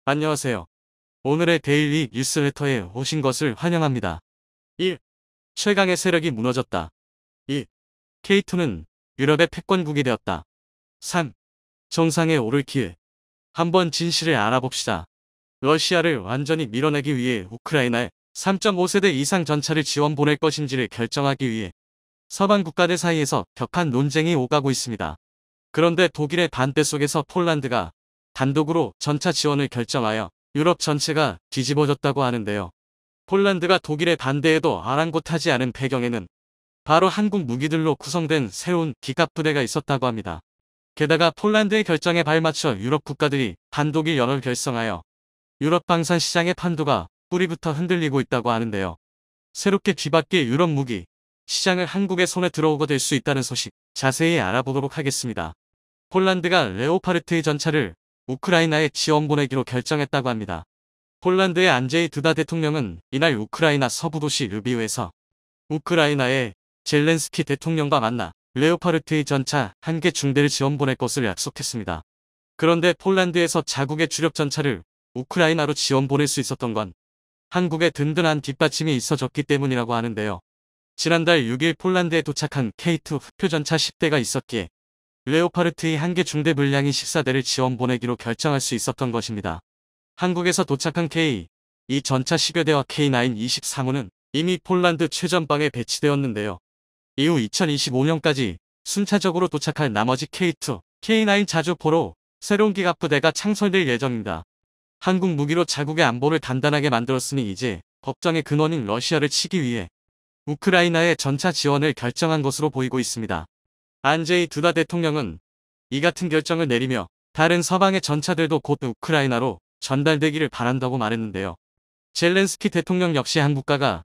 안녕하세요. 오늘의 데일리 뉴스레터에 오신 것을 환영합니다. 1. 최강의 세력이 무너졌다. 2. K2는 유럽의 패권국이 되었다. 3. 정상에 오를 기회. 한번 진실을 알아봅시다. 러시아를 완전히 밀어내기 위해 우크라이나에 3.5세대 이상 전차를 지원 보낼 것인지를 결정하기 위해 서방 국가들 사이에서 격한 논쟁이 오가고 있습니다. 그런데 독일의 반대 속에서 폴란드가 단독으로 전차 지원을 결정하여 유럽 전체가 뒤집어졌다고 하는데요. 폴란드가 독일의 반대에도 아랑곳하지 않은 배경에는 바로 한국 무기들로 구성된 새로운 기갑부대가 있었다고 합니다. 게다가 폴란드의 결정에 발맞춰 유럽 국가들이 반독일 연합을 결성하여 유럽 방산 시장의 판도가 뿌리부터 흔들리고 있다고 하는데요. 새롭게 뒤바뀔 유럽 무기 시장을 한국의 손에 들어오게 될 수 있다는 소식 자세히 알아보도록 하겠습니다. 폴란드가 레오파르트의 전차를 우크라이나에 지원 보내기로 결정했다고 합니다. 폴란드의 안제이 두다 대통령은 이날 우크라이나 서부 도시 르비우에서 우크라이나의 젤렌스키 대통령과 만나 레오파르트의 전차 1개 중대를 지원 보낼 것을 약속했습니다. 그런데 폴란드에서 자국의 주력 전차를 우크라이나로 지원 보낼 수 있었던 건 한국의 든든한 뒷받침이 있어졌기 때문이라고 하는데요. 지난달 6일 폴란드에 도착한 K2 흑표 전차 10대가 있었기에 레오파르트의 1개 중대 분량인 14대를 지원 보내기로 결정할 수 있었던 것입니다. 한국에서 도착한 K2 전차 10여 대와 K9 23호는 이미 폴란드 최전방에 배치되었는데요. 이후 2025년까지 순차적으로 도착할 나머지 K2, K9 자주포로 새로운 기갑부대가 창설될 예정입니다. 한국 무기로 자국의 안보를 단단하게 만들었으니 이제 걱정의 근원인 러시아를 치기 위해 우크라이나의 전차 지원을 결정한 것으로 보이고 있습니다. 안제이 두다 대통령은 이 같은 결정을 내리며 다른 서방의 전차들도 곧 우크라이나로 전달되기를 바란다고 말했는데요. 젤렌스키 대통령 역시 한국가가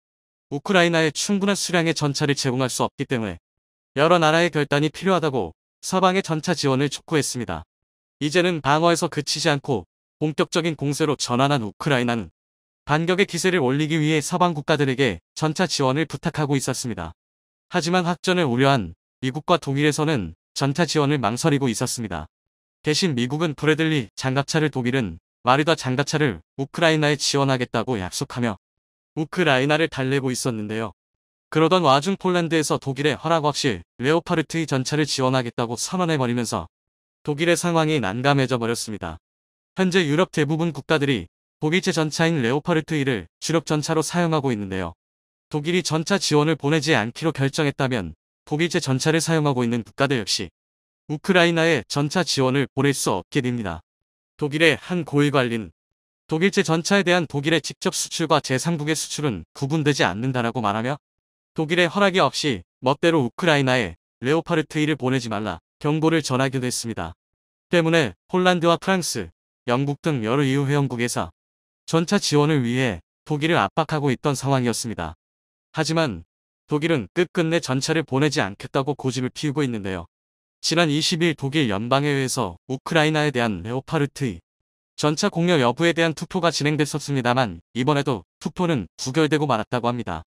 우크라이나에 충분한 수량의 전차를 제공할 수 없기 때문에 여러 나라의 결단이 필요하다고 서방의 전차 지원을 촉구했습니다. 이제는 방어에서 그치지 않고 본격적인 공세로 전환한 우크라이나는 반격의 기세를 올리기 위해 서방 국가들에게 전차 지원을 부탁하고 있었습니다. 하지만 확전을 우려한 미국과 독일에서는 전차 지원을 망설이고 있었습니다. 대신 미국은 브래들리 장갑차를, 독일은 마르다 장갑차를 우크라이나에 지원하겠다고 약속하며 우크라이나를 달래고 있었는데요. 그러던 와중 폴란드에서 독일의 허락 없이 레오파르트의 전차를 지원하겠다고 선언해버리면서 독일의 상황이 난감해져 버렸습니다. 현재 유럽 대부분 국가들이 독일제 전차인 레오파르트1을 주력 전차로 사용하고 있는데요. 독일이 전차 지원을 보내지 않기로 결정했다면 독일제 전차를 사용하고 있는 국가들 역시 우크라이나에 전차 지원을 보낼 수 없게 됩니다. 독일의 한 고위 관리는 독일제 전차에 대한 독일의 직접 수출과 제3국의 수출은 구분되지 않는다라고 말하며 독일의 허락이 없이 멋대로 우크라이나에 레오파르트1을 보내지 말라 경고를 전하기도 했습니다. 때문에 폴란드와 프랑스, 영국 등 여러 EU 회원국에서 전차 지원을 위해 독일을 압박하고 있던 상황이었습니다. 하지만 독일은 끝끝내 전차를 보내지 않겠다고 고집을 피우고 있는데요. 지난 20일 독일 연방의회에서 우크라이나에 대한 레오파르트 전차 공여 여부에 대한 투표가 진행됐었습니다만 이번에도 투표는 부결되고 말았다고 합니다.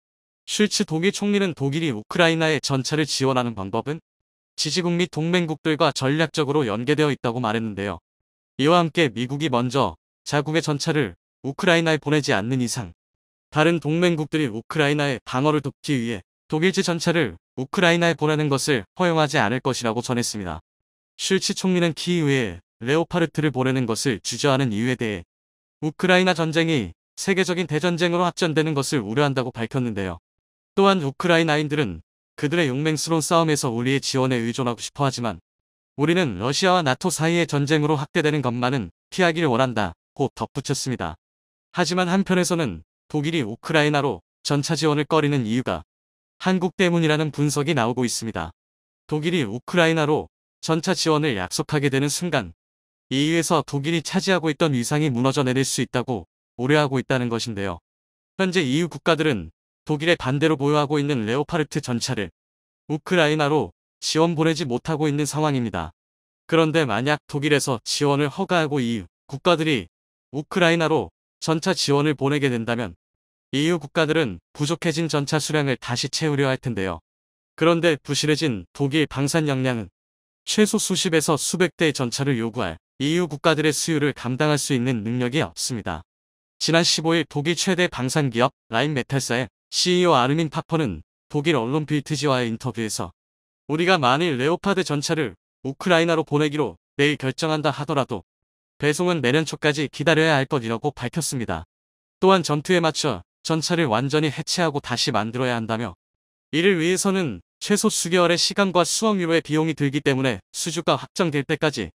슐츠 독일 총리는 독일이 우크라이나에 전차를 지원하는 방법은 지지국 및 동맹국들과 전략적으로 연계되어 있다고 말했는데요. 이와 함께 미국이 먼저 자국의 전차를 우크라이나에 보내지 않는 이상 다른 동맹국들이 우크라이나의 방어를 돕기 위해 독일제 전차를 우크라이나에 보내는 것을 허용하지 않을 것이라고 전했습니다. 슐츠 총리는 키이우에 레오파르트를 보내는 것을 주저하는 이유에 대해 우크라이나 전쟁이 세계적인 대전쟁으로 확전되는 것을 우려한다고 밝혔는데요. 또한 우크라이나인들은 그들의 용맹스러운 싸움에서 우리의 지원에 의존하고 싶어 하지만 우리는 러시아와 나토 사이의 전쟁으로 확대되는 것만은 피하기를 원한다고 덧붙였습니다. 하지만 한편에서는 독일이 우크라이나로 전차 지원을 꺼리는 이유가 한국 때문이라는 분석이 나오고 있습니다. 독일이 우크라이나로 전차 지원을 약속하게 되는 순간 EU에서 독일이 차지하고 있던 위상이 무너져 내릴 수 있다고 우려하고 있다는 것인데요. 현재 EU 국가들은 독일의 반대로 보유하고 있는 레오파르트 전차를 우크라이나로 지원 보내지 못하고 있는 상황입니다. 그런데 만약 독일에서 지원을 허가하고 EU 국가들이 우크라이나로 전차 지원을 보내게 된다면 EU 국가들은 부족해진 전차 수량을 다시 채우려 할 텐데요. 그런데 부실해진 독일 방산 역량은 최소 수십에서 수백 대의 전차를 요구할 EU 국가들의 수요를 감당할 수 있는 능력이 없습니다. 지난 15일 독일 최대 방산기업 라인메탈사의 CEO 아르민 파퍼는 독일 언론 빌트지와의 인터뷰에서 우리가 만일 레오파드 전차를 우크라이나로 보내기로 내일 결정한다 하더라도 배송은 내년 초까지 기다려야 할 것이라고 밝혔습니다. 또한 전투에 맞춰 전차를 완전히 해체하고 다시 만들어야 한다며 이를 위해서는 최소 수개월의 시간과 수억 유로의 비용이 들기 때문에 수주가 확정될 때까지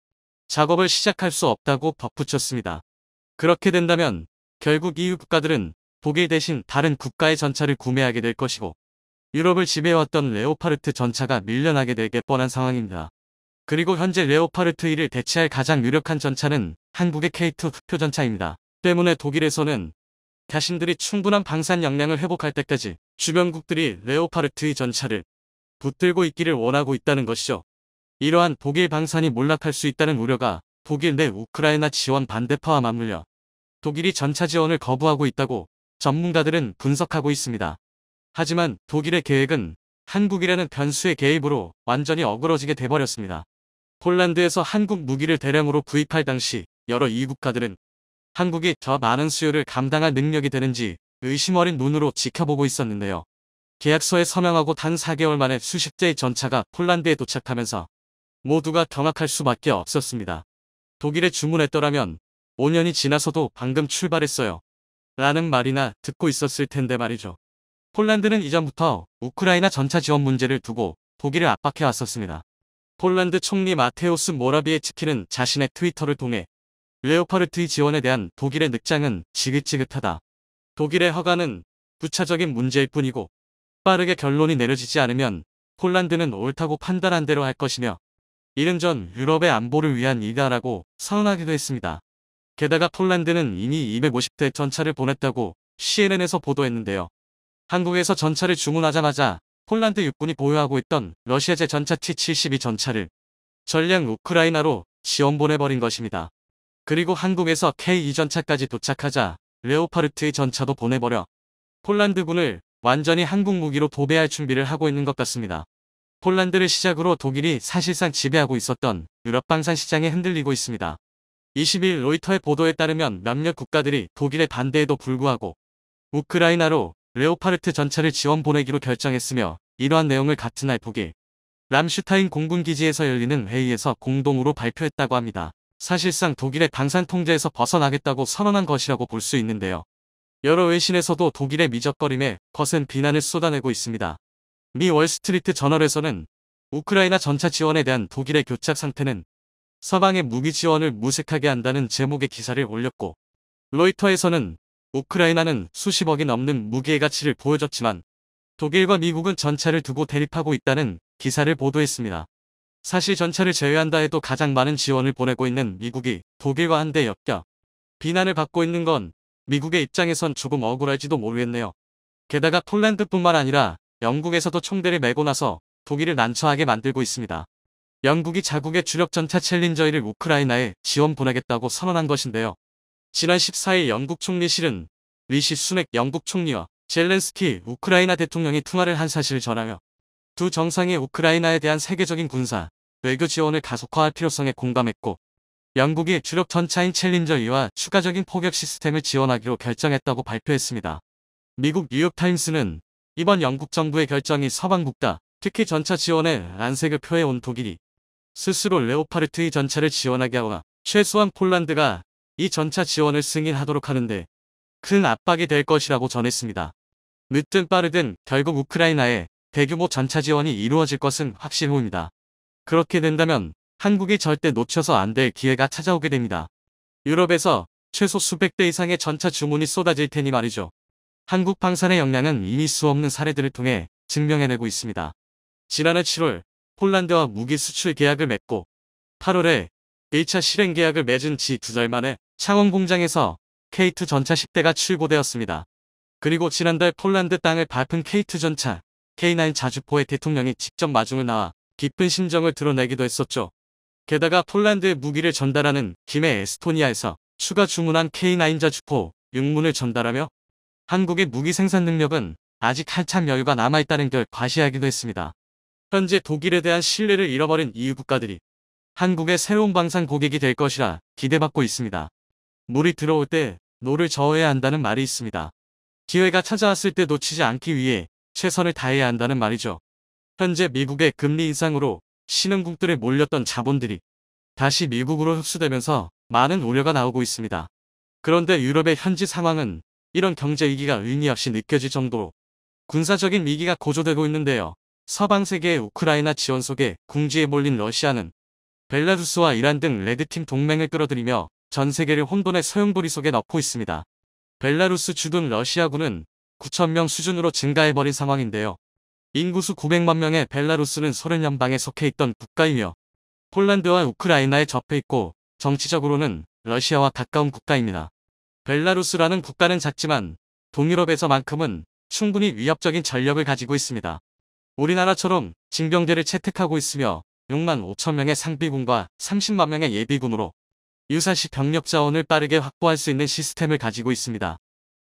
작업을 시작할 수 없다고 덧붙였습니다. 그렇게 된다면 결국 EU 국가들은 독일 대신 다른 국가의 전차를 구매하게 될 것이고 유럽을 지배해왔던 레오파르트 전차가 밀려나게 될 게 뻔한 상황입니다. 그리고 현재 레오파르트 1을 대체할 가장 유력한 전차는 한국의 K2 흑표 전차입니다. 때문에 독일에서는 자신들이 충분한 방산 역량을 회복할 때까지 주변국들이 레오파르트 2 전차를 붙들고 있기를 원하고 있다는 것이죠. 이러한 독일 방산이 몰락할 수 있다는 우려가 독일 내 우크라이나 지원 반대파와 맞물려 독일이 전차 지원을 거부하고 있다고 전문가들은 분석하고 있습니다. 하지만 독일의 계획은 한국이라는 변수의 개입으로 완전히 어그러지게 돼버렸습니다. 폴란드에서 한국 무기를 대량으로 구입할 당시 여러 EU 국가들은 한국이 더 많은 수요를 감당할 능력이 되는지 의심 어린 눈으로 지켜보고 있었는데요. 계약서에 서명하고 단 4개월 만에 수십 대의 전차가 폴란드에 도착하면서 모두가 경악할 수밖에 없었습니다. 독일에 주문했더라면 5년이 지나서도 방금 출발했어요. 라는 말이나 듣고 있었을 텐데 말이죠. 폴란드는 이전부터 우크라이나 전차 지원 문제를 두고 독일을 압박해 왔었습니다. 폴란드 총리 마테우스 모라비에츠키는 자신의 트위터를 통해 레오파르트 지원에 대한 독일의 늑장은 지긋지긋하다. 독일의 허가는 부차적인 문제일 뿐이고 빠르게 결론이 내려지지 않으면 폴란드는 옳다고 판단한 대로 할 것이며 이른 전 유럽의 안보를 위한 일이다라고 선언하기도 했습니다. 게다가 폴란드는 이미 250대 전차를 보냈다고 CNN에서 보도했는데요. 한국에서 전차를 주문하자마자 폴란드 육군이 보유하고 있던 러시아제 전차 T-72 전차를 전량 우크라이나로 지원 보내버린 것입니다. 그리고 한국에서 K2 전차까지 도착하자 레오파르트의 전차도 보내버려 폴란드군을 완전히 한국 무기로 도배할 준비를 하고 있는 것 같습니다. 폴란드를 시작으로 독일이 사실상 지배하고 있었던 유럽 방산 시장에 흔들리고 있습니다. 20일 로이터의 보도에 따르면 몇몇 국가들이 독일의 반대에도 불구하고 우크라이나로 레오파르트 전차를 지원 보내기로 결정했으며 이러한 내용을 같은 날 독일 람슈타인 공군기지에서 열리는 회의에서 공동으로 발표했다고 합니다. 사실상 독일의 방산 통제에서 벗어나겠다고 선언한 것이라고 볼 수 있는데요. 여러 외신에서도 독일의 미적거림에 거센 비난을 쏟아내고 있습니다. 미 월스트리트 저널에서는 우크라이나 전차 지원에 대한 독일의 교착 상태는 서방의 무기 지원을 무색하게 한다는 제목의 기사를 올렸고 로이터에서는 우크라이나는 수십억이 넘는 무기의 가치를 보여줬지만 독일과 미국은 전차를 두고 대립하고 있다는 기사를 보도했습니다. 사실 전차를 제외한다 해도 가장 많은 지원을 보내고 있는 미국이 독일과 한데 엮여 비난을 받고 있는 건 미국의 입장에선 조금 억울할지도 모르겠네요. 게다가 폴란드뿐만 아니라 영국에서도 총대를 메고 나서 독일을 난처하게 만들고 있습니다. 영국이 자국의 주력 전차 챌린저 1을 우크라이나에 지원 보내겠다고 선언한 것인데요. 지난 14일 영국 총리실은 리시 수넥 영국 총리와 젤렌스키 우크라이나 대통령이 통화를 한 사실을 전하며 두 정상이 우크라이나에 대한 세계적인 군사, 외교 지원을 가속화할 필요성에 공감했고 영국이 주력 전차인 챌린저 2와 추가적인 포격 시스템을 지원하기로 결정했다고 발표했습니다. 미국 뉴욕타임스는 이번 영국 정부의 결정이 서방 국가, 특히 전차 지원에 안색을 표해온 독일이 스스로 레오파르트의 전차를 지원하게 하거나 최소한 폴란드가 이 전차 지원을 승인하도록 하는데 큰 압박이 될 것이라고 전했습니다. 늦든 빠르든 결국 우크라이나에 대규모 전차 지원이 이루어질 것은 확실합니다. 그렇게 된다면 한국이 절대 놓쳐서 안 될 기회가 찾아오게 됩니다. 유럽에서 최소 수백 대 이상의 전차 주문이 쏟아질 테니 말이죠. 한국 방산의 역량은 이미 수없는 사례들을 통해 증명해내고 있습니다. 지난해 7월 폴란드와 무기 수출 계약을 맺고 8월에 1차 실행 계약을 맺은 지 2달 만에 창원 공장에서 K2 전차 10대가 출고되었습니다. 그리고 지난달 폴란드 땅을 밟은 K2 전차 K9 자주포의 대통령이 직접 마중을 나와 기쁜 심정을 드러내기도 했었죠. 게다가 폴란드에 무기를 전달하는 김해 에스토니아에서 추가 주문한 K9 자주포 6문을 전달하며 한국의 무기 생산 능력은 아직 한참 여유가 남아있다는 걸 과시하기도 했습니다. 현재 독일에 대한 신뢰를 잃어버린 EU 국가들이 한국의 새로운 방산 고객이 될 것이라 기대받고 있습니다. 물이 들어올 때 노를 저어야 한다는 말이 있습니다. 기회가 찾아왔을 때 놓치지 않기 위해 최선을 다해야 한다는 말이죠. 현재 미국의 금리 인상으로 신흥국들에 몰렸던 자본들이 다시 미국으로 흡수되면서 많은 우려가 나오고 있습니다. 그런데 유럽의 현지 상황은 이런 경제 위기가 의미 없이 느껴질 정도로 군사적인 위기가 고조되고 있는데요. 서방 세계의 우크라이나 지원 속에 궁지에 몰린 러시아는 벨라루스와 이란 등 레드팀 동맹을 끌어들이며 전 세계를 혼돈의 소용돌이 속에 넣고 있습니다. 벨라루스 주둔 러시아군은 9,000명 수준으로 증가해버린 상황인데요. 인구수 900만 명의 벨라루스는 소련 연방에 속해 있던 국가이며 폴란드와 우크라이나에 접해 있고 정치적으로는 러시아와 가까운 국가입니다. 벨라루스라는 국가는 작지만 동유럽에서만큼은 충분히 위협적인 전력을 가지고 있습니다. 우리나라처럼 징병제를 채택하고 있으며 6만 5천 명의 상비군과 30만 명의 예비군으로 유사시 병력 자원을 빠르게 확보할 수 있는 시스템을 가지고 있습니다.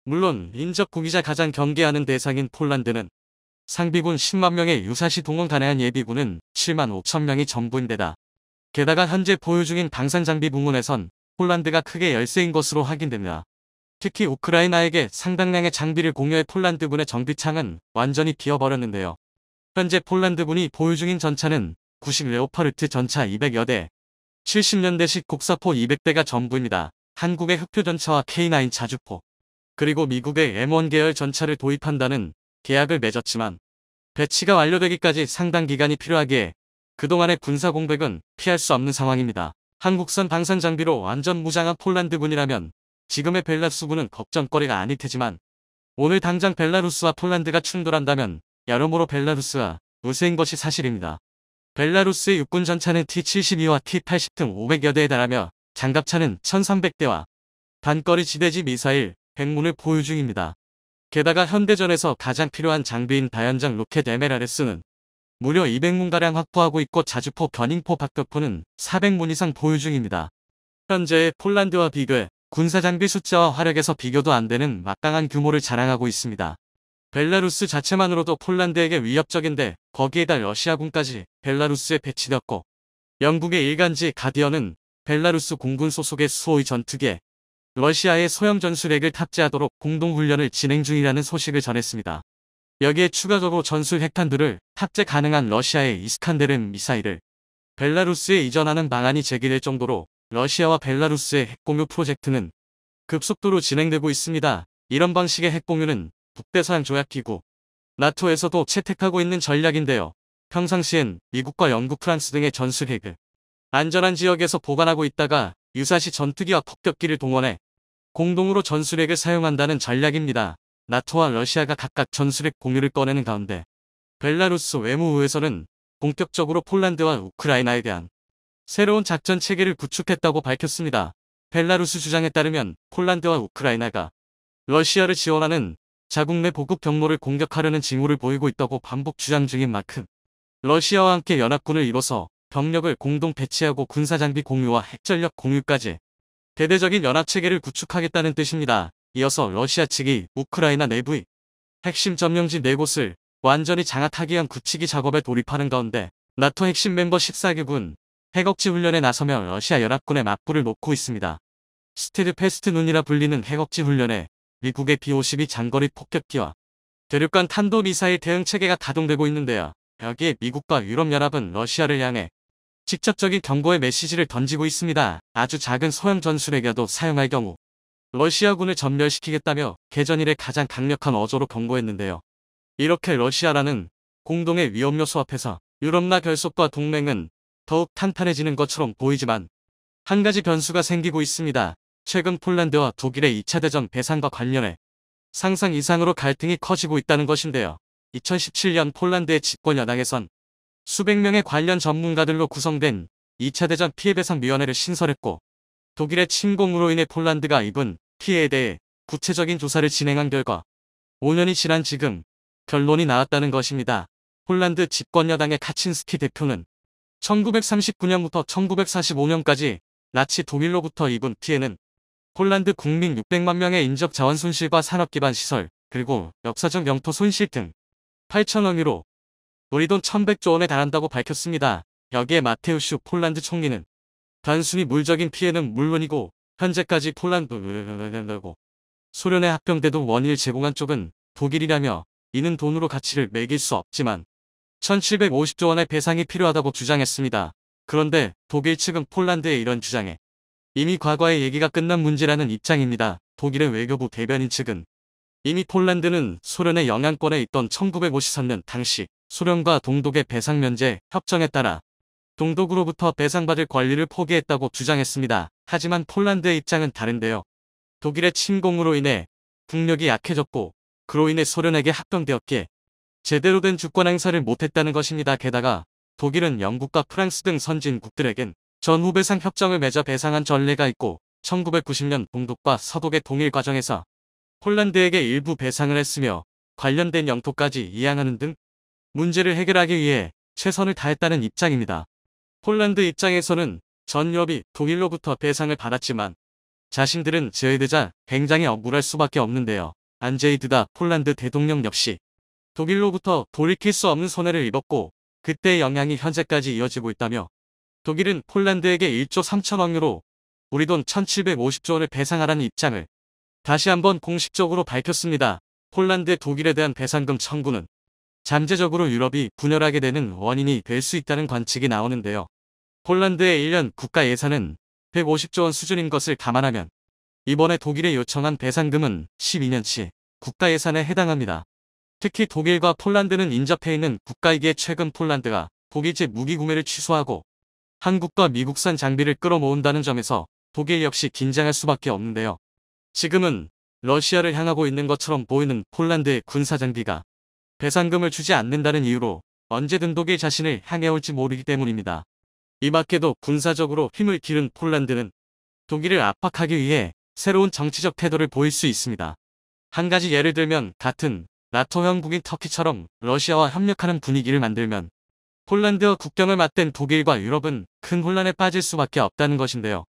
물론 인접국이자 가장 경계하는 대상인 폴란드는 상비군 10만 명의 유사시 동원 가능한 예비군은 7만 5천 명이 전부인데다 게다가 현재 보유 중인 방산장비 부문에선 폴란드가 크게 열세인 것으로 확인됩니다. 특히 우크라이나에게 상당량의 장비를 공유해 폴란드군의 정비창은 완전히 비어버렸는데요. 현재 폴란드군이 보유 중인 전차는 90 레오파르트 전차 200여 대, 70년대식 곡사포 200대가 전부입니다. 한국의 흑표 전차와 K9 자주포, 그리고 미국의 M1 계열 전차를 도입한다는 계약을 맺었지만 배치가 완료되기까지 상당 기간이 필요하기에 그동안의 군사 공백은 피할 수 없는 상황입니다. 한국산 방산 장비로 완전 무장한 폴란드군이라면 지금의 벨라루스군은 걱정거리가 아닐 테지만 오늘 당장 벨라루스와 폴란드가 충돌한다면 여러모로 벨라루스가 우세인 것이 사실입니다. 벨라루스의 육군 전차는 T-72와 T-80 등 500여 대에 달하며 장갑차는 1300대와 단거리 지대지 미사일 100문을 보유 중입니다. 게다가 현대전에서 가장 필요한 장비인 다연장 로켓 MLRS는 무려 200문가량 확보하고 있고 자주포, 견인포, 박격포는 400문 이상 보유 중입니다. 현재의 폴란드와 비교해 군사장비 숫자와 화력에서 비교도 안 되는 막강한 규모를 자랑하고 있습니다. 벨라루스 자체만으로도 폴란드에게 위협적인데 거기에다 러시아군까지 벨라루스에 배치되었고 영국의 일간지 가디언은 벨라루스 공군 소속의 수호의 전투기에 러시아의 소형 전술핵을 탑재하도록 공동훈련을 진행 중이라는 소식을 전했습니다. 여기에 추가적으로 전술 핵탄두를 탑재 가능한 러시아의 이스칸데르 미사일을 벨라루스에 이전하는 방안이 제기될 정도로 러시아와 벨라루스의 핵공유 프로젝트는 급속도로 진행되고 있습니다. 이런 방식의 핵공유는 북대서양 조약기구 나토에서도 채택하고 있는 전략인데요. 평상시엔 미국과 영국, 프랑스 등의 전술핵을 안전한 지역에서 보관하고 있다가 유사시 전투기와 폭격기를 동원해 공동으로 전술핵을 사용한다는 전략입니다. 나토와 러시아가 각각 전술핵 공유를 꺼내는 가운데 벨라루스 외무부에서는 본격적으로 폴란드와 우크라이나에 대한 새로운 작전 체계를 구축했다고 밝혔습니다. 벨라루스 주장에 따르면 폴란드와 우크라이나가 러시아를 지원하는 자국 내 보급 경로를 공격하려는 징후를 보이고 있다고 반복 주장 중인 만큼 러시아와 함께 연합군을 이뤄서 병력을 공동 배치하고 군사장비 공유와 핵전력 공유까지 대대적인 연합체계를 구축하겠다는 뜻입니다. 이어서 러시아 측이 우크라이나 내부의 핵심 점령지 4곳을 완전히 장악하기 위한 굳히기 작업에 돌입하는 가운데 나토 핵심 멤버 14개군 핵억지 훈련에 나서며 러시아 연합군의 맞불을 놓고 있습니다. 스테드패스트 눈이라 불리는 핵억지 훈련에 미국의 B-52 장거리 폭격기와 대륙간 탄도미사일 대응체계가 가동되고 있는데요. 여기에 미국과 유럽연합은 러시아를 향해 직접적인 경고의 메시지를 던지고 있습니다. 아주 작은 소형 전술핵이라도 사용할 경우 러시아군을 전멸시키겠다며 개전 이래 가장 강력한 어조로 경고했는데요. 이렇게 러시아라는 공동의 위험 요소 앞에서 유럽나 결속과 동맹은 더욱 탄탄해지는 것처럼 보이지만 한 가지 변수가 생기고 있습니다. 최근 폴란드와 독일의 2차 대전 배상과 관련해 상상 이상으로 갈등이 커지고 있다는 것인데요. 2017년 폴란드의 집권 여당에선 수백 명의 관련 전문가들로 구성된 2차 대전 피해배상위원회를 신설했고 독일의 침공으로 인해 폴란드가 입은 피해에 대해 구체적인 조사를 진행한 결과 5년이 지난 지금 결론이 나왔다는 것입니다. 폴란드 집권 여당의 카친스키 대표는 1939년부터 1945년까지 나치 독일로부터 입은 피해는 폴란드 국민 600만 명의 인적 자원 손실과 산업 기반 시설, 그리고 역사적 영토 손실 등 8천억 유로, 우리 돈 1100조 원에 달한다고 밝혔습니다. 여기에 마테우슈 폴란드 총리는 단순히 물적인 피해는 물론이고 현재까지 폴란드고 소련에 합병돼도 원인을 제공한 쪽은 독일이라며 이는 돈으로 가치를 매길 수 없지만 1750조 원의 배상이 필요하다고 주장했습니다. 그런데 독일 측은 폴란드의 이런 주장에 이미 과거의 얘기가 끝난 문제라는 입장입니다. 독일의 외교부 대변인 측은 이미 폴란드는 소련의 영향권에 있던 1953년 당시 소련과 동독의 배상 면제 협정에 따라 동독으로부터 배상받을 권리를 포기했다고 주장했습니다. 하지만 폴란드의 입장은 다른데요. 독일의 침공으로 인해 국력이 약해졌고 그로 인해 소련에게 합병되었기에 제대로 된 주권 행사를 못했다는 것입니다. 게다가 독일은 영국과 프랑스 등 선진국들에겐 전후배상 협정을 맺어 배상한 전례가 있고 1990년 동독과 서독의 통일 과정에서 폴란드에게 일부 배상을 했으며 관련된 영토까지 이양하는 등 문제를 해결하기 위해 최선을 다했다는 입장입니다. 폴란드 입장에서는 전 유럽이 독일로부터 배상을 받았지만 자신들은 제외되자 굉장히 억울할 수밖에 없는데요. 안제이 드다 폴란드 대통령 역시 독일로부터 돌이킬 수 없는 손해를 입었고 그때의 영향이 현재까지 이어지고 있다며 독일은 폴란드에게 1조 3천억 유로 우리 돈 1750조 원을 배상하라는 입장을 다시 한번 공식적으로 밝혔습니다. 폴란드의 독일에 대한 배상금 청구는 잠재적으로 유럽이 분열하게 되는 원인이 될 수 있다는 관측이 나오는데요. 폴란드의 1년 국가 예산은 150조 원 수준인 것을 감안하면 이번에 독일에 요청한 배상금은 12년치 국가 예산에 해당합니다. 특히 독일과 폴란드는 인접해 있는 국가이기에 최근 폴란드가 독일제 무기 구매를 취소하고 한국과 미국산 장비를 끌어모은다는 점에서 독일 역시 긴장할 수밖에 없는데요. 지금은 러시아를 향하고 있는 것처럼 보이는 폴란드의 군사장비가 배상금을 주지 않는다는 이유로 언제든 독일 자신을 향해 올지 모르기 때문입니다. 이 밖에도 군사적으로 힘을 기른 폴란드는 독일을 압박하기 위해 새로운 정치적 태도를 보일 수 있습니다. 한 가지 예를 들면 같은 나토 형국인 터키처럼 러시아와 협력하는 분위기를 만들면 폴란드와 국경을 맞댄 독일과 유럽은 큰 혼란에 빠질 수밖에 없다는 것인데요.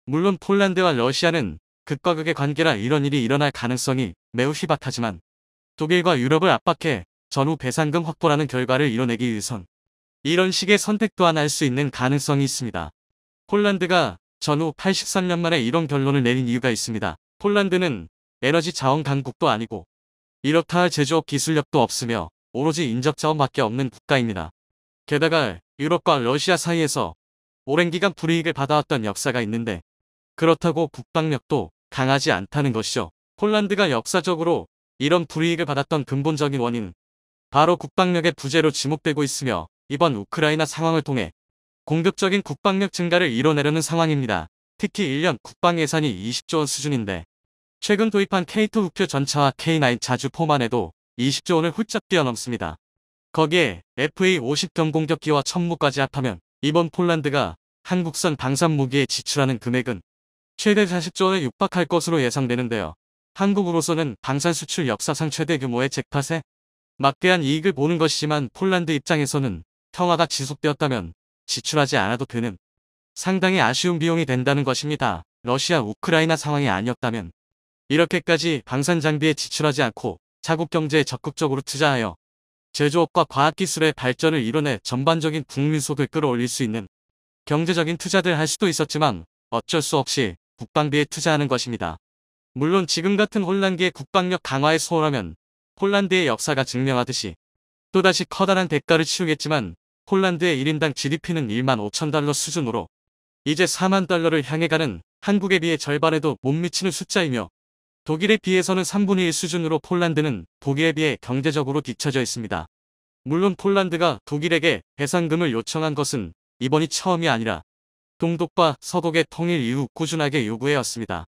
물론 폴란드와 러시아는 극과 극의 관계라 이런 일이 일어날 가능성이 매우 희박하지만 독일과 유럽을 압박해 전후 배상금 확보라는 결과를 이뤄내기 위해선 이런 식의 선택 또한 할 수 있는 가능성이 있습니다. 폴란드가 전후 83년 만에 이런 결론을 내린 이유가 있습니다. 폴란드는 에너지 자원 강국도 아니고 이렇다 할 제조업 기술력도 없으며 오로지 인적 자원밖에 없는 국가입니다. 게다가 유럽과 러시아 사이에서 오랜 기간 불이익을 받아왔던 역사가 있는데 그렇다고 국방력도 강하지 않다는 것이죠. 폴란드가 역사적으로 이런 불이익을 받았던 근본적인 원인은 바로 국방력의 부재로 지목되고 있으며 이번 우크라이나 상황을 통해 공격적인 국방력 증가를 이뤄내려는 상황입니다. 특히 1년 국방 예산이 20조 원 수준인데 최근 도입한 K2 우표 전차와 K9 자주포만 해도 20조 원을 훌쩍 뛰어넘습니다. 거기에 FA-50 경공격기와 천무까지 합하면 이번 폴란드가 한국산 방산무기에 지출하는 금액은 최대 40조 원에 육박할 것으로 예상되는데요. 한국으로서는 방산 수출 역사상 최대 규모의 잭팟에 막대한 이익을 보는 것이지만 폴란드 입장에서는 평화가 지속되었다면 지출하지 않아도 되는 상당히 아쉬운 비용이 된다는 것입니다. 러시아 우크라이나 상황이 아니었다면 이렇게까지 방산 장비에 지출하지 않고 자국 경제에 적극적으로 투자하여 제조업과 과학기술의 발전을 이뤄내 전반적인 국민소득을 끌어올릴 수 있는 경제적인 투자들 할 수도 있었지만 어쩔 수 없이 국방비에 투자하는 것입니다. 물론 지금 같은 혼란기에 국방력 강화에 소홀하면 폴란드의 역사가 증명하듯이 또다시 커다란 대가를 치르겠지만 폴란드의 1인당 GDP는 1만 5천 달러 수준으로 이제 4만 달러를 향해 가는 한국에 비해 절반에도 못 미치는 숫자이며 독일에 비해서는 3분의 1 수준으로 폴란드는 독일에 비해 경제적으로 뒤처져 있습니다. 물론 폴란드가 독일에게 배상금을 요청한 것은 이번이 처음이 아니라 동독과 서독의 통일 이후 꾸준하게 요구해왔습니다.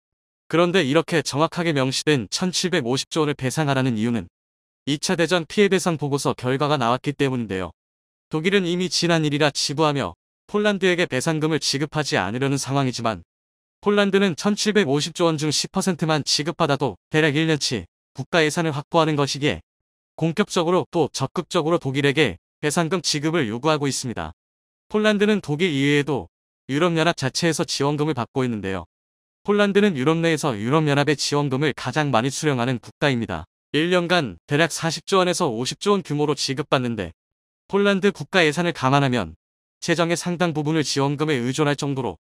그런데 이렇게 정확하게 명시된 1750조 원을 배상하라는 이유는 2차 대전 피해배상 보고서 결과가 나왔기 때문인데요. 독일은 이미 지난 일이라 치부하며 폴란드에게 배상금을 지급하지 않으려는 상황이지만 폴란드는 1750조 원 중 10%만 지급받아도 대략 1년치 국가 예산을 확보하는 것이기에 공격적으로 또 적극적으로 독일에게 배상금 지급을 요구하고 있습니다. 폴란드는 독일 이외에도 유럽연합 자체에서 지원금을 받고 있는데요. 폴란드는 유럽 내에서 유럽연합의 지원금을 가장 많이 수령하는 국가입니다. 1년간 대략 40조 원에서 50조 원 규모로 지급받는데 폴란드 국가 예산을 감안하면 재정의 상당 부분을 지원금에 의존할 정도로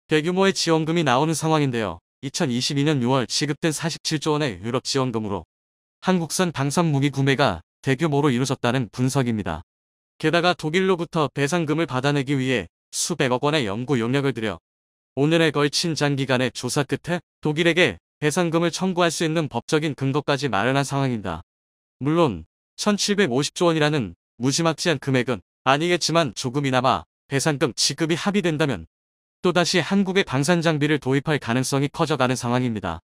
대규모의 지원금이 나오는 상황인데요. 2022년 6월 지급된 47조 원의 유럽 지원금으로 한국산 방산 무기 구매가 대규모로 이루어졌다는 분석입니다. 게다가 독일로부터 배상금을 받아내기 위해 수백억 원의 연구 용역을 들여 5년에 걸친 장기간의 조사 끝에 독일에게 배상금을 청구할 수 있는 법적인 근거까지 마련한 상황입니다. 물론 1750조 원이라는 무지막지한 금액은 아니겠지만 조금이나마 배상금 지급이 합의된다면 또다시 한국의 방산 장비를 도입할 가능성이 커져가는 상황입니다.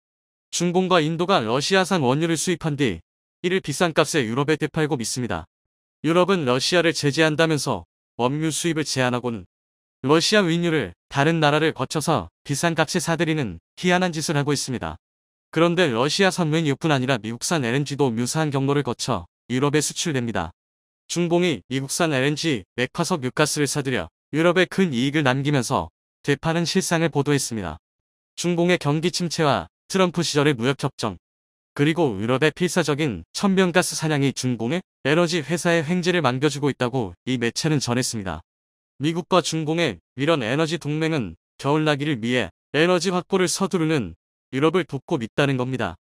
중공과 인도가 러시아산 원유를 수입한 뒤 이를 비싼 값에 유럽에 되팔고 있습니다. 유럽은 러시아를 제재한다면서 원유 수입을 제한하고는 러시아 윈유를 다른 나라를 거쳐서 비싼 값에 사들이는 희한한 짓을 하고 있습니다. 그런데 러시아산 윈유뿐 아니라 미국산 LNG도 유사한 경로를 거쳐 유럽에 수출됩니다. 중공이 미국산 LNG 맥화석 유가스를 사들여 유럽에 큰 이익을 남기면서 되파는 실상을 보도했습니다. 중공의 경기 침체와 트럼프 시절의 무역협정, 그리고 유럽의 필사적인 천연가스 사냥이 중공의 에너지 회사의 횡재를 만겨주고 있다고 이 매체는 전했습니다. 미국과 중공의 이런 에너지 동맹은 겨울나기를 위해 에너지 확보를 서두르는 유럽을 돕고 있다는 겁니다.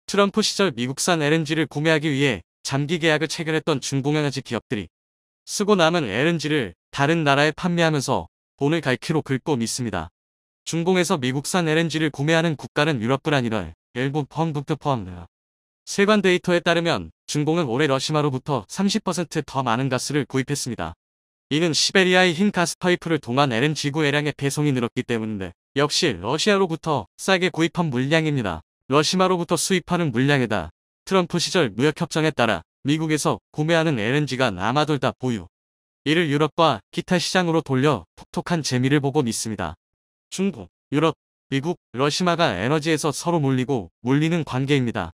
트럼프 시절 미국산 LNG를 구매하기 위해 장기 계약을 체결했던 중공 에너지 기업들이 쓰고 남은 LNG를 다른 나라에 판매하면서 돈을 갈퀴로 긁고 있습니다. 중공에서 미국산 LNG를 구매하는 국가는 유럽뿐 아니라 일본 펑북도 포함돼요. 세관 데이터에 따르면 중공은 올해 러시아로부터 30%더 많은 가스를 구입했습니다. 이는 시베리아의 흰 가스 파이프를 통한 LNG 구매량의 배송이 늘었기 때문인데 역시 러시아로부터 싸게 구입한 물량입니다. 러시아로부터 수입하는 물량에다 트럼프 시절 무역협정에 따라 미국에서 구매하는 LNG가 남아돌다 보유. 이를 유럽과 기타 시장으로 돌려 톡톡한 재미를 보고 있습니다. 중국, 유럽, 미국, 러시아가 에너지에서 서로 물리는 관계입니다.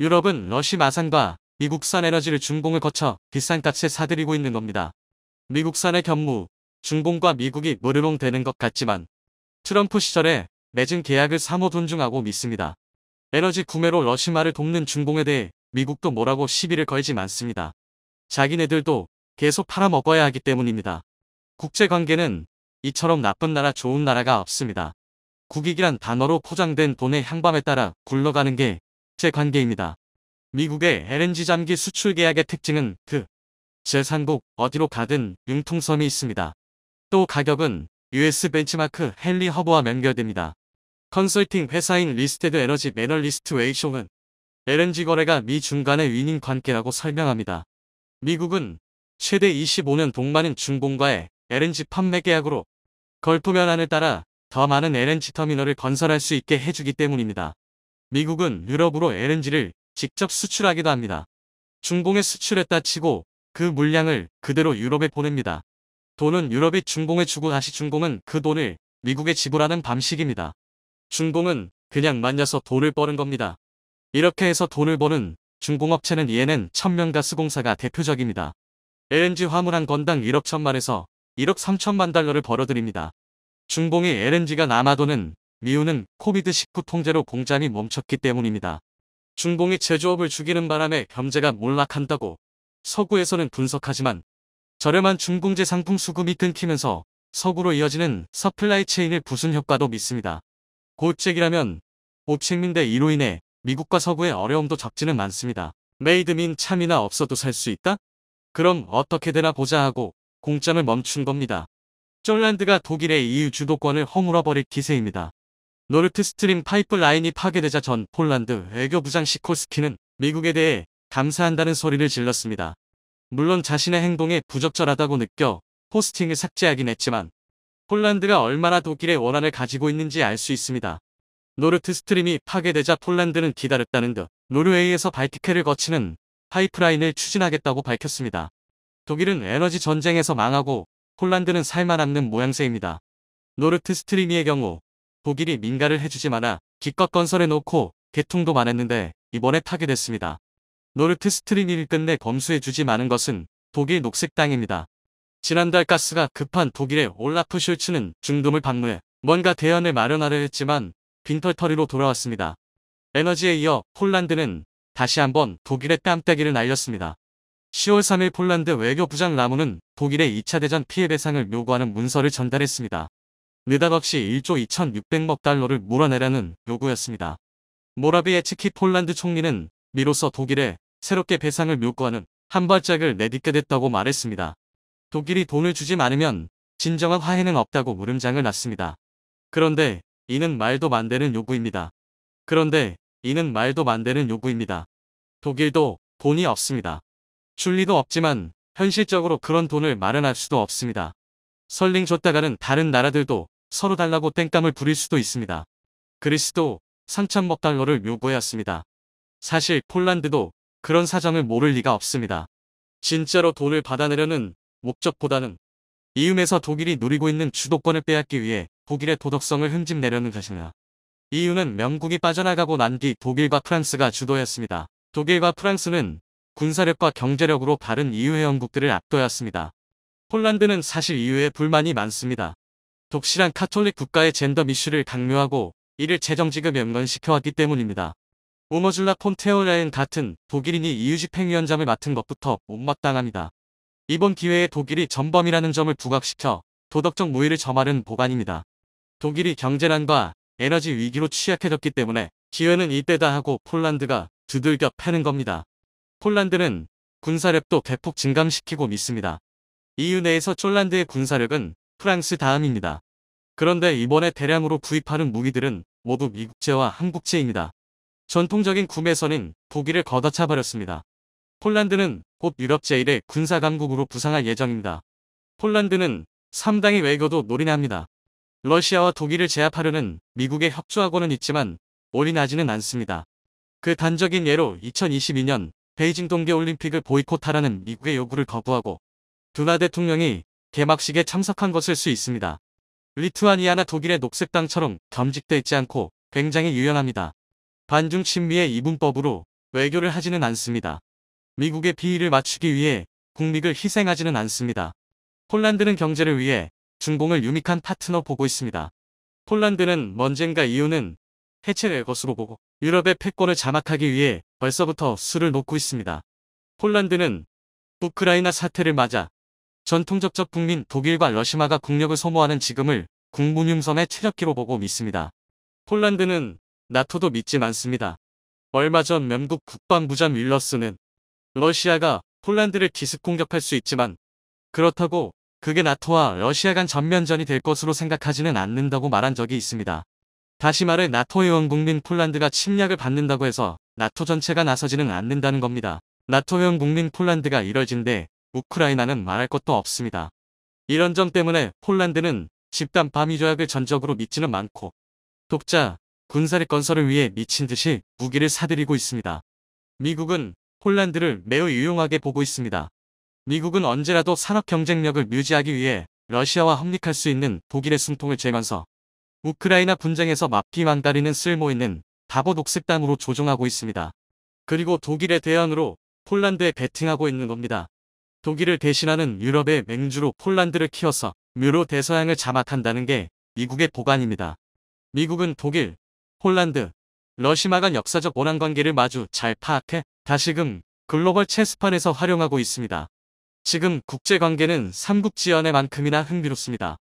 유럽은 러시아산과 미국산 에너지를 중공을 거쳐 비싼 값에 사들이고 있는 겁니다. 미국산의 견무, 중공과 미국이 무르롱 되는 것 같지만 트럼프 시절에 맺은 계약을 사모 존중하고 믿습니다. 에너지 구매로 러시아를 돕는 중공에 대해 미국도 뭐라고 시비를 걸지 않습니다. 자기네들도 계속 팔아먹어야 하기 때문입니다. 국제관계는 이처럼 나쁜 나라 좋은 나라가 없습니다. 국익이란 단어로 포장된 돈의 향방에 따라 굴러가는 게 국제관계입니다. 미국의 LNG 잠기 수출 계약의 특징은 그 제3국 어디로 가든 융통성이 있습니다. 또 가격은 US 벤치마크 헨리 허브와 연결됩니다. 컨설팅 회사인 리스테드 에너지 매널리스트 웨이쇼는 LNG 거래가 미 중간의 윈윈 관계라고 설명합니다. 미국은 최대 25년 동반인 중공과의 LNG 판매 계약으로 걸프 변환을 따라 더 많은 LNG 터미널을 건설할 수 있게 해주기 때문입니다. 미국은 유럽으로 LNG를 직접 수출하기도 합니다. 중공에 수출했다 치고 그 물량을 그대로 유럽에 보냅니다. 돈은 유럽이 중공에 주고 다시 중공은 그 돈을 미국에 지불하는 방식입니다. 중공은 그냥 만져서 돈을 버는 겁니다. 이렇게 해서 돈을 버는 중공업체는 이에는 천연가스공사가 대표적입니다. LNG 화물 한 건당 1억 1천만에서 1억 3천만 달러를 벌어들입니다. 중공이 LNG가 남아도는 이유는 코비드19 통제로 공장이 멈췄기 때문입니다. 중공이 제조업을 죽이는 바람에 경제가 몰락한다고 서구에서는 분석하지만 저렴한 중공제 상품 수급이 끊기면서 서구로 이어지는 서플라이 체인의 부순 효과도 믿습니다. 고액이라면 고책민데 이로 인해 미국과 서구의 어려움도 적지는 않습니다. 메이드민 참이나 없어도 살 수 있다? 그럼 어떻게 되나 보자 하고 공장을 멈춘 겁니다. 쫄란드가 독일의 EU 주도권을 허물어버릴 기세입니다. 노르트스트림 파이프라인이 파괴되자 전 폴란드 외교부장 시콜스키는 미국에 대해 감사한다는 소리를 질렀습니다. 물론 자신의 행동에 부적절하다고 느껴 포스팅을 삭제하긴 했지만 폴란드가 얼마나 독일의 원한을 가지고 있는지 알 수 있습니다. 노르트스트림이 파괴되자 폴란드는 기다렸다는 듯 노르웨이에서 발티크를 거치는 파이프라인을 추진하겠다고 밝혔습니다. 독일은 에너지 전쟁에서 망하고 폴란드는 살만없는 모양새입니다. 노르트스트림의 경우 독일이 민가를 해주지 마나 기껏 건설해 놓고 개통도 많았는데 이번에 파괴됐습니다. 노르트스트림이 끝내 검수해주지 마는 것은 독일 녹색당입니다. 지난달 가스가 급한 독일의 올라프 숄츠는 중동을 방문해 뭔가 대안을 마련하려 했지만 빈털터리로 돌아왔습니다. 에너지에 이어 폴란드는 다시 한번 독일의 뺨때기를 날렸습니다. 10월 3일 폴란드 외교부장 라무는 독일의 2차 대전 피해 배상을 요구하는 문서를 전달했습니다. 느닷없이 1조 2,600억 달러를 몰아내라는 요구였습니다. 모라비에츠키 폴란드 총리는 미로써 독일에 새롭게 배상을 요구하는 한 발짝을 내딛게 됐다고 말했습니다. 독일이 돈을 주지 않으면 진정한 화해는 없다고 물음장을 놨습니다. 그런데 이는 말도 안 되는 요구입니다. 독일도 돈이 없습니다. 줄 리도 없지만 현실적으로 그런 돈을 마련할 수도 없습니다. 설령 줬다가는 다른 나라들도 서로 달라고 땡깡을 부릴 수도 있습니다. 그리스도 3,000억 달러를 요구해왔습니다. 사실 폴란드도 그런 사정을 모를 리가 없습니다. 진짜로 돈을 받아내려는 목적보다는 이움에서 독일이 누리고 있는 주도권을 빼앗기 위해 독일의 도덕성을 흠집내려는 것입니다. 이유는 영국이 빠져나가고 난 뒤 독일과 프랑스가 주도했습니다. 독일과 프랑스는 군사력과 경제력으로 다른 이유의 영국들을 압도했습니다. 폴란드는 사실 이유에 불만이 많습니다. 독실한 카톨릭 국가의 젠더 이슈를 강요하고 이를 재정지급 연관시켜왔기 때문입니다. 우머줄라 폰 테어라인 같은 독일인이 이유 집행위원장을 맡은 것부터 못마땅합니다. 이번 기회에 독일이 전범이라는 점을 부각시켜 도덕적 무위를 점하는 보관입니다. 독일이 경제난과 에너지 위기로 취약해졌기 때문에 기회는 이때다 하고 폴란드가 두들겨 패는 겁니다. 폴란드는 군사력도 대폭 증강시키고 있습니다. EU 내에서 폴란드의 군사력은 프랑스 다음입니다. 그런데 이번에 대량으로 구입하는 무기들은 모두 미국제와 한국제입니다. 전통적인 구매선인 독일을 걷어차버렸습니다. 폴란드는 곧 유럽 제1의 군사강국으로 부상할 예정입니다. 폴란드는 3당의 외교도 노린합니다. 러시아와 독일을 제압하려는 미국에 협조하고는 있지만 올인하지는 않습니다. 그 단적인 예로 2022년 베이징 동계올림픽을 보이콧하라는 미국의 요구를 거부하고 두나 대통령이 개막식에 참석한 것일 수 있습니다. 리투아니아나 독일의 녹색당처럼 겸직돼 있지 않고 굉장히 유연합니다. 반중 친미의 이분법으로 외교를 하지는 않습니다. 미국의 비위를 맞추기 위해 국익을 희생하지는 않습니다. 폴란드는 경제를 위해 중공을 유익한 파트너 보고 있습니다. 폴란드는 언젠가 이유는 해체될 것으로 보고 유럽의 패권을 장악하기 위해 벌써부터 수를 놓고 있습니다. 폴란드는 우크라이나 사태를 맞아 전통적 적국민 독일과 러시아가 국력을 소모하는 지금을 국무융섬의 최적기로 보고 있습니다. 폴란드는 나토도 믿지 않습니다. 얼마 전 영국 국방부장 윌러스는 러시아가 폴란드를 기습 공격할 수 있지만 그렇다고 그게 나토와 러시아 간 전면전이 될 것으로 생각하지는 않는다고 말한 적이 있습니다. 다시 말해 나토 회원국민 폴란드가 침략을 받는다고 해서 나토 전체가 나서지는 않는다는 겁니다. 나토 회원국민 폴란드가 이뤄진데 우크라이나는 말할 것도 없습니다. 이런 점 때문에 폴란드는 집단 반미 조약을 전적으로 믿지는 않고 독자 군사력 건설을 위해 미친 듯이 무기를 사들이고 있습니다. 미국은 폴란드를 매우 유용하게 보고 있습니다. 미국은 언제라도 산업 경쟁력을 유지하기 위해 러시아와 협력할 수 있는 독일의 숨통을 쬐면서 우크라이나 분쟁에서 맞비망가리는 쓸모있는 바보 녹색당으로 조종하고 있습니다. 그리고 독일의 대안으로 폴란드에 베팅하고 있는 겁니다. 독일을 대신하는 유럽의 맹주로 폴란드를 키워서 뮤로 대서양을 장악한다는 게 미국의 보관입니다. 미국은 독일, 폴란드, 러시아 간 역사적 원한관계를 마주 잘 파악해 다시금 글로벌 체스판에서 활용하고 있습니다. 지금 국제관계는 삼국지연의만큼이나 흥미롭습니다.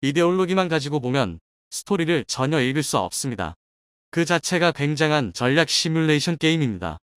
이데올로기만 가지고 보면 스토리를 전혀 읽을 수 없습니다. 그 자체가 굉장한 전략 시뮬레이션 게임입니다.